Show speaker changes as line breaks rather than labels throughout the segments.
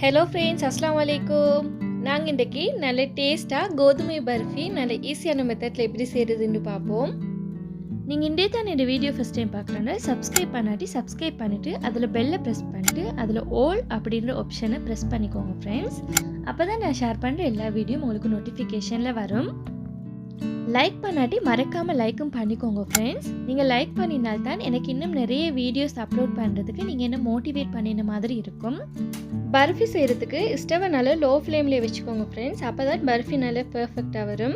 Hello friends, Assalamu alaikum. நாங்க இன்றைக்கு நல்ல டேஸ்டா கோதுமை பர்ஃபி நல்ல ஈஸியான மெத்தட்ல எப்படி செய்யறதுன்னு பார்ப்போம். நீங்க இன்றைய தான் இந்த வீடியோ ஃபர்ஸ்ட் டைம் பார்க்கறனா சப்ஸ்கிரைப் பண்ணாட்டி சப்ஸ்கிரைப் பண்ணிட்டு அதுல பெல்ல பிரஸ் பண்ணிட்டு அதுல ஆல் அப்படிங்கற ஆப்ஷனை பிரஸ் பண்ணிக்கோங்க फ्रेंड्स. அப்பதான் நான் ஷேர் பண்ற எல்லா வீடியோவும் உங்களுக்கு நோட்டிஃபிகேஷன்ல வரும். லைக் பண்ணாட்டி மறக்காம லைக்கும் பண்ணிக்கோங்க फ्रेंड्स. நீங்க லைக் பண்ணினால் தான் எனக்கு இன்னும் நிறைய வீடியோஸ் அப்லோட் பண்றதுக்கு நீங்க என்ன மோட்டிவேட் பண்ணின மாதிரி இருக்கும். பர்ஃபி செய்யறதுக்கு ஸ்டவ் நல்ல லோ ஃப்ளேம்ல வெச்சுக்கோங்க फ्रेंड्स. அப்பதான் பர்ஃபி நல்ல பெர்ஃபெக்ட்டா வரும்.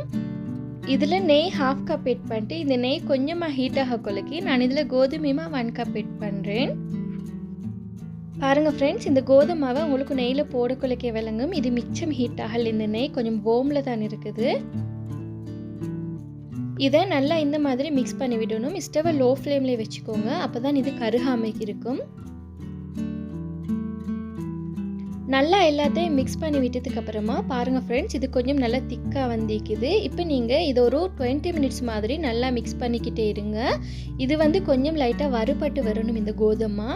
இதுல நெய் 1/2 கப் ஆட் பண்ணிட்டு இந்த நெய் கொஞ்சமா ஹீட் ஆக கொள்ளக்கி நான் இதுல கோதுமை மாவு 1 கப் ஆட் பண்றேன். பாருங்க फ्रेंड्स, இந்த கோதுமை மாவை உங்களுக்கு நெய்ல போட கொள்ளக்கே விளங்கும். இது மிச்சம் ஹீட் ஆகல, இந்த நெய் கொஞ்சம் வார்ம்ல தான் இருக்குது. இதை நல்லா இந்த மாதிரி மிக்ஸ் பண்ணி விடணும். ஸ்டவ் லோ ஃப்ளேம்ல வெச்சுக்கோங்க, அப்பதான் இது கருகாம இருக்கும். நல்லா எல்லாத்தையும் மிக்ஸ் பண்ணி விட்டதுக்கு அப்புறமா பாருங்க फ्रेंड्स, இது கொஞ்சம் நல்லா திக்கா வந்திருக்குது. இப்போ நீங்க இத ஒரு 20 மினிட்ஸ் மாதிரி நல்லா மிக்ஸ் பண்ணிக்கிட்டே இருங்க. இது கொஞ்சம் லைட்டா வறுபட்டு வரணும் இந்த கோதுமை.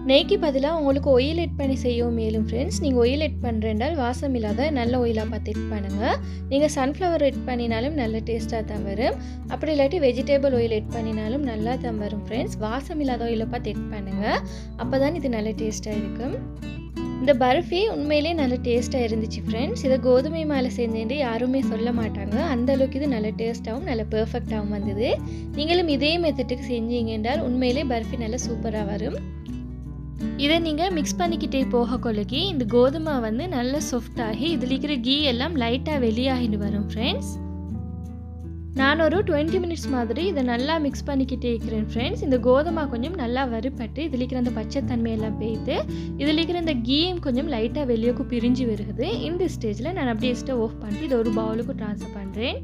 நெய்க்கு பதிலா உங்களுக்கு ஆயில் ஆட் பண்ணி செய்யவும் மேலும் फ्रेंड्स. நீங்க ஆயில் ஆட் பண்றேன்டால் வாசம் இல்லாத நல்ல ஆயிலா பார்த்து ஆட் பண்ணுங்க. நீங்க சன்ஃப்ளவர் ஆட் பண்ணினாலும் நல்ல டேஸ்டா தான் வரும். அப்படி இல்லாட்டி வெஜிடபிள் ஆயில் ஆட் பண்ணினாலும் நல்லா தான் வரும் फ्रेंड्स. வாசம் இல்லாத ஆயில பார்த்து ஆட் பண்ணுங்க, அப்பதான் இது நல்ல டேஸ்டா இருக்கும். இந்த பர்ஃபி உண்மையிலேயே நல்ல டேஸ்டா இருந்துச்சு फ्रेंड्स. இத கோதுமை மாவுல செஞ்சேன்னு யாருமே சொல்ல மாட்டாங்க. அந்த அளவுக்கு இது நல்ல டேஸ்டாவும் நல்ல பெர்ஃபெக்ட்டாவும் வந்தது. நீங்களும் இதே மெத்தடுக்கு செஞ்சீங்க என்றால் உண்மையிலேயே பர்ஃபி நல்ல சூப்பரா வரும். இதை நீங்க மிக்ஸ் பண்ணிக்கிட்டே போக கொள்ளக்கி இந்த கோதுமை நல்ல சாஃப்ட் ஆகி இதுல இருக்கிற கீ எல்லாம் லைட்டா வெளியாகிட்டு வரும் फ्रेंड्स. நான் ஒரு 20 மினிட்ஸ் மாதிரி இதை நல்லா மிக்ஸ் பண்ணிக்கிட்டே இருக்கிறேன் फ्रेंड्स. இந்த கோதுமை கொஞ்சம் நல்லா வறுபட்டு இதுல இருக்கிற அந்த பச்சை தன்மை எல்லாம் போயிட்டு இதுல இருக்கிற இந்த கீயும் கொஞ்சம் லைட்டா வெளியக்கு பிரிஞ்சு வருது. இந்த ஸ்டேஜ்ல நான் அப்படியே ஸ்டவ் ஆஃப் பண்ணிட்டு இதை ஒரு பவுலுக்கு ட்ரான்ஸ்ஃபர் பண்றேன்.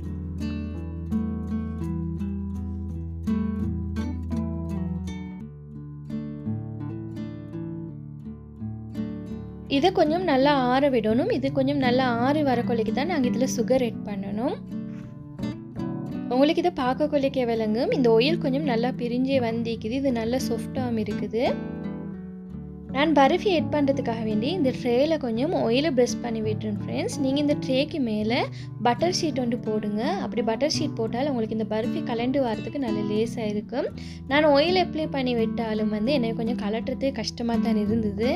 இதை கொஞ்சம் நல்லா ஆற விடணும். இது கொஞ்சம் நல்லா ஆறி வர கொள்ளைக்கு தான் நாங்கள் இதில் சுகர் ஆட் பண்ணணும். உங்களுக்கு இதை பார்க்க கொள்ளைக்க விளங்கும். இந்த ஆயில் கொஞ்சம் நல்லா பிரிஞ்சே வந்திக்குது. இது நல்லா சாஃப்டாகவும் இருக்குது. நான் பர்ஃபி ஆட் பண்ணுறதுக்காக வேண்டி இந்த ட்ரேயில் கொஞ்சம் ஆயிலை ப்ரெஸ் பண்ணி விட்டுறேன் ஃப்ரெண்ட்ஸ். நீங்கள் இந்த ட்ரேக்கு மேலே பட்டர் ஷீட் போடுங்க. அப்படி பட்டர் ஷீட் போட்டால் உங்களுக்கு இந்த பர்ஃபி கலண்டு வரதுக்கு நல்ல லேஸாக இருக்கும். நான் ஆயில் அப்ளை பண்ணி விட்டாலும் எனக்கு கொஞ்சம் கலட்டுறதே கஷ்டமாக தான் இருந்தது.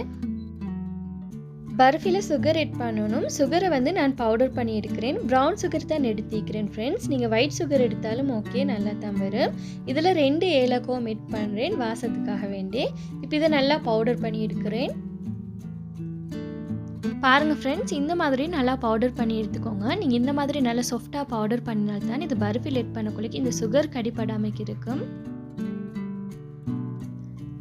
பர்ஃபியில் சுகர் ஆட் பண்ணணும். சுகரை நான் பவுடர் பண்ணி எடுக்கிறேன். ப்ரௌன் சுகர் தான் எடுத்துக்கிறேன் ஃப்ரெண்ட்ஸ். நீங்கள் ஒயிட் சுகர் எடுத்தாலும் ஓகே, நல்லா தான் வரும். இதில் 2 ஏலக்காவும் ஆட் பண்ணுறேன் வாசத்துக்காக வேண்டி. இப்போ இதை நல்லா பவுடர் பண்ணி எடுக்கிறேன். பாருங்கள் ஃப்ரெண்ட்ஸ், இந்த மாதிரி நல்லா பவுடர் பண்ணி எடுத்துக்கோங்க. நீங்கள் இந்த மாதிரி நல்லா சாஃப்டாக பவுடர் பண்ணினால்தான் இது பர்ஃபியில் ஆட் பண்ணக்குள்ளே இந்த சுகர் கடிப்படாமல் இருக்கும்.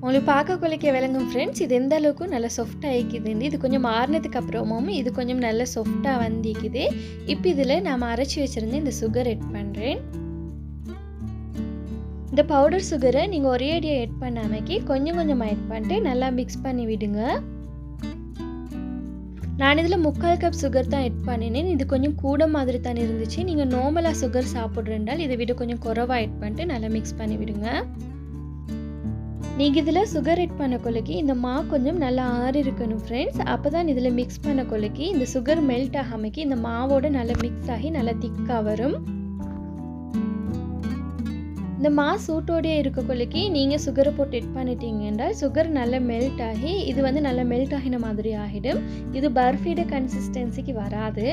உங்களுக்கு பார்க்க கொள்ளைக்க விளங்கும் ஃப்ரெண்ட்ஸ், இது எந்த அளவுக்கு நல்லா சாஃப்டாக ஆகிக்குது. இது கொஞ்சம் மாறினதுக்கு அப்புறமும் இது கொஞ்சம் நல்லா சாஃப்டாக வந்திக்குது. இப்போ இதில் நாம் அரைச்சி வச்சுருந்த இந்த சுகர் ஆட் பண்ணுறேன். இந்த பவுடர் சுகரை நீங்கள் ஒரே அடியாக ஆட் பண்ணாமக்கி கொஞ்சம் கொஞ்சமாக ஆட் பண்ணிட்டு நல்லா மிக்ஸ் பண்ணி விடுங்க. நான் இதில் 3/4 கப் சுகர் தான் ஆட் பண்ணினேன். இது கொஞ்சம் கூட மாதிரி தான் இருந்துச்சு. நீங்கள் நார்மலாக சுகர் சாப்பிட்றேன்டால் இதை விட கொஞ்சம் குறைவாக ஆட் பண்ணிட்டு நல்லா மிக்ஸ் பண்ணி விடுங்க. நீங்கள் இதில் சுகர் ஆட் பண்ண கொள்ளைக்கு இந்த மாவு கொஞ்சம் நல்லா ஆறி இருக்கணும் ஃப்ரெண்ட்ஸ். அப்போ தான் இதில் மிக்ஸ் பண்ண கொள்ளைக்கு இந்த சுகர் மெல்ட் ஆகாமக்கி இந்த மாவோட நல்லா மிக்ஸ் ஆகி நல்லா திக்காக வரும். இந்த மா சூட்டோடையே இருக்க கொள்ளைக்கு நீங்கள் சுகரை போட்டு ஆட் பண்ணிட்டீங்க என்றால் சுகர் நல்லா மெல்ட் ஆகி இது நல்லா மெல்ட் ஆகின மாதிரி ஆகிடும். இது பர்ஃபியோட கன்சிஸ்டன்சிக்கு வராது.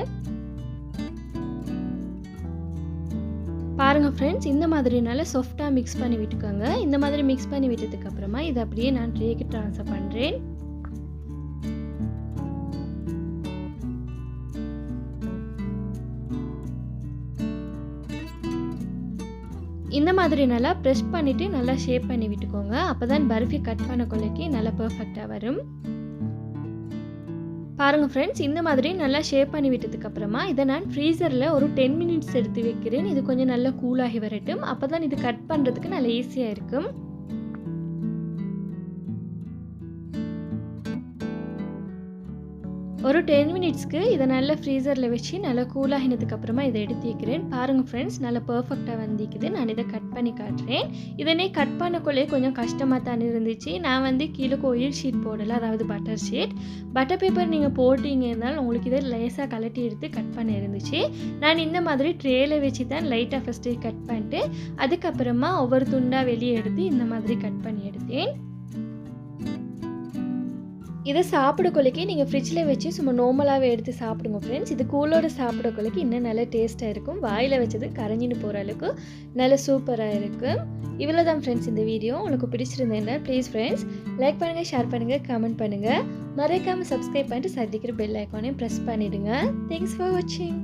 பாருங்க ஃப்ரெண்ட்ஸ், இந்த மாதிரி நல்லா சாஃப்டாக மிக்ஸ் பண்ணி விட்டுக்கோங்க. இந்த மாதிரி மிக்ஸ் பண்ணி விட்டதுக்கு அப்புறமா இதை அப்படியே நான் ட்ரேக்கு ட்ரான்ஸ்ஃபர் பண்ணுறேன். இந்த மாதிரி நல்லா ப்ரெஸ் பண்ணிவிட்டு நல்லா ஷேப் பண்ணி விட்டுக்கோங்க. அப்போ தான் பர்ஃபி கட் பண்ண கொள்ளைக்கு நல்லா பெர்ஃபெக்டாக வரும். பாருங்கள் ஃப்ரெண்ட்ஸ், இந்த மாதிரி நல்லா ஷேப் பண்ணி விட்டதுக்கு அப்புறமா இதை நான் ஃப்ரீசரில் ஒரு 10 மினிட்ஸ் எடுத்து வைக்கிறேன். இது கொஞ்சம் நல்லா கூலாகி வரட்டும். அப்போ தான் இது கட் பண்ணுறதுக்கு நல்லா ஈஸியாக இருக்கும். ஒரு 10 மினிட்ஸ்க்கு இதை நல்லா ஃப்ரீசரில் வச்சு நல்லா கூலாகினதுக்கு அப்புறமா இதை எடுத்து வைக்கிறேன். பாருங்கள் ஃப்ரெண்ட்ஸ், நல்லா பர்ஃபெக்டாக வந்திக்குது. நான் இதை கட் பண்ணி காட்டுறேன். இதனே கட் பண்ணக்குள்ளே கொஞ்சம் கஷ்டமாக தான் இருந்துச்சு. நான் வந்து கீழே ஆயில் ஷீட் போடலை, அதாவது பட்டர் ஷீட். பட்டர் பேப்பர் நீங்கள் போட்டிங்க இருந்தாலும் உங்களுக்கு இதை லேசாக கலட்டி எடுத்து கட் பண்ண இருந்துச்சு. நான் இந்த மாதிரி ட்ரேயில் வச்சு தான் லைட்டாக ஃபஸ்ட்டு கட் பண்ணிட்டு அதுக்கப்புறமா ஒவ்வொரு துண்டாக வெளியே எடுத்து இந்த மாதிரி கட் பண்ணி எடுத்தேன். இதை சாப்பிடக்குள்ளைக்கு நீங்கள் ஃப்ரிட்ஜில் வச்சு சும்மா நார்மலாகவே எடுத்து சாப்பிடுங்க ஃப்ரெண்ட்ஸ். இது கூலோடு சாப்பிடக்குள்ளைக்கு இன்னும் நல்லா டேஸ்ட்டாக இருக்கும். வாயில் வச்சது கரைஞ்சின்னு போகிற அளவுக்கு நல்லா சூப்பராக இருக்கும். இவ்வளோ தான் ஃப்ரெண்ட்ஸ் இந்த வீடியோ. உங்களுக்கு பிடிச்சிருந்தேன்னா ப்ளீஸ் ஃப்ரெண்ட்ஸ் லைக் பண்ணுங்கள், ஷேர் பண்ணுங்கள், கமெண்ட் பண்ணுங்கள். மறக்காமல் சப்ஸ்கிரைப் பண்ணிட்டு சர்டிக்கிற பெல் ஐக்கானையும் ப்ரெஸ் பண்ணிவிடுங்க. தேங்க்ஸ் ஃபார் வாட்சிங்.